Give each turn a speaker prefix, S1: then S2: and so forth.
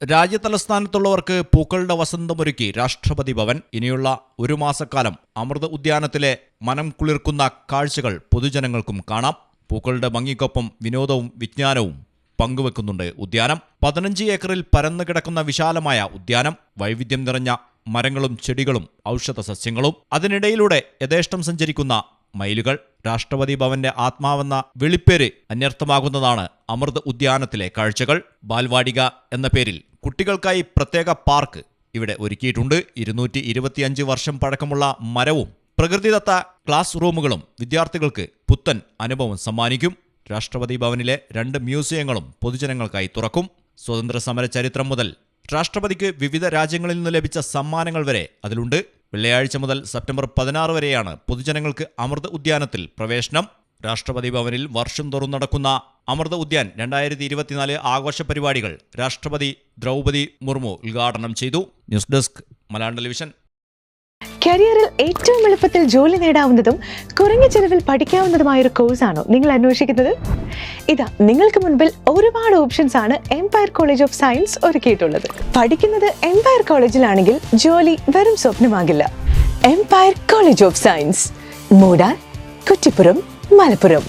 S1: രാജ്യതലസ്ഥാനത്തുള്ളവർക്ക് പൂക്കളുടെ വസന്തമൊരുക്കി രാഷ്ട്രപതി ഭവൻ. ഇനിയുള്ള ഒരു മാസക്കാലം അമൃത് ഉദ്യാനത്തിലെ മനം കുളിർക്കുന്ന കാഴ്ചകൾ പൊതുജനങ്ങൾക്കും കാണാം. പൂക്കളുടെ ഭംഗിക്കൊപ്പം വിനോദവും വിജ്ഞാനവും പങ്കുവെക്കുന്നുണ്ട് ഉദ്യാനം. 15 ഏക്കറിൽ പരന്നു കിടക്കുന്ന വിശാലമായ ഉദ്യാനം. വൈവിധ്യം നിറഞ്ഞ മരങ്ങളും ചെടികളും ഔഷധ സസ്യങ്ങളും. അതിനിടയിലൂടെ യഥേഷ്ടം സഞ്ചരിക്കുന്ന മയിലുകൾ. രാഷ്ട്രപതി ഭവന്റെ ആത്മാവെന്ന വിളിപ്പേര് അന്വർത്ഥമാകുന്നതാണ് അമൃത് ഉദ്യാനത്തിലെ കാഴ്ചകൾ. ബാൽവാടിക എന്ന പേരിൽ കുട്ടികൾക്കായി പ്രത്യേക പാർക്ക് ഇവിടെ ഒരുക്കിയിട്ടുണ്ട്. 225 വർഷം പഴക്കമുള്ള മരവും പ്രകൃതിദത്ത ക്ലാസ് റൂമുകളും വിദ്യാർത്ഥികൾക്ക് പുത്തൻ അനുഭവം സമ്മാനിക്കും. രാഷ്ട്രപതി ഭവനിലെ 2 മ്യൂസിയങ്ങളും പൊതുജനങ്ങൾക്കായി തുറക്കും. സ്വതന്ത്ര സമര ചരിത്രം മുതൽ രാഷ്ട്രപതിക്ക് വിവിധ രാജ്യങ്ങളിൽ നിന്ന് ലഭിച്ച സമ്മാനങ്ങൾ വരെ അതിലുണ്ട്. വെള്ളിയാഴ്ച മുതൽ സെപ്റ്റംബർ 16 വരെയാണ് പൊതുജനങ്ങൾക്ക് അമൃത് ഉദ്യാനത്തിൽ പ്രവേശനം. രാഷ്ട്രപതി ഭവനിൽ വർഷം തോറും നടക്കുന്ന അമൃത് ഉദ്യാൻ 2024 ആഘോഷ പരിപാടികൾ രാഷ്ട്രപതി ദ്രൗപദി മുർമു ഉദ്ഘാടനം ചെയ്തു. News desk Malayalam television.
S2: കരിയറിൽ ഏറ്റവും എളുപ്പത്തിൽ ജോലി നേടാവുന്നതും കുറഞ്ഞ ചെലവിൽ പഠിക്കാവുന്നതുമായൊരു കോഴ്സാണോ നിങ്ങൾ അന്വേഷിക്കുന്നത്? ഇതാ നിങ്ങൾക്ക് മുൻപിൽ ഒരുപാട് ഓപ്ഷൻസ് ആണ് എംപയർ കോളേജ് ഓഫ് സയൻസ് ഒരുക്കിയിട്ടുള്ളത്. പഠിക്കുന്നത് എംപയർ കോളേജിലാണെങ്കിൽ ജോലി വെറും സ്വപ്നമാകില്ല. Empire college of science, Moodal, Kuttippuram, Malappuram.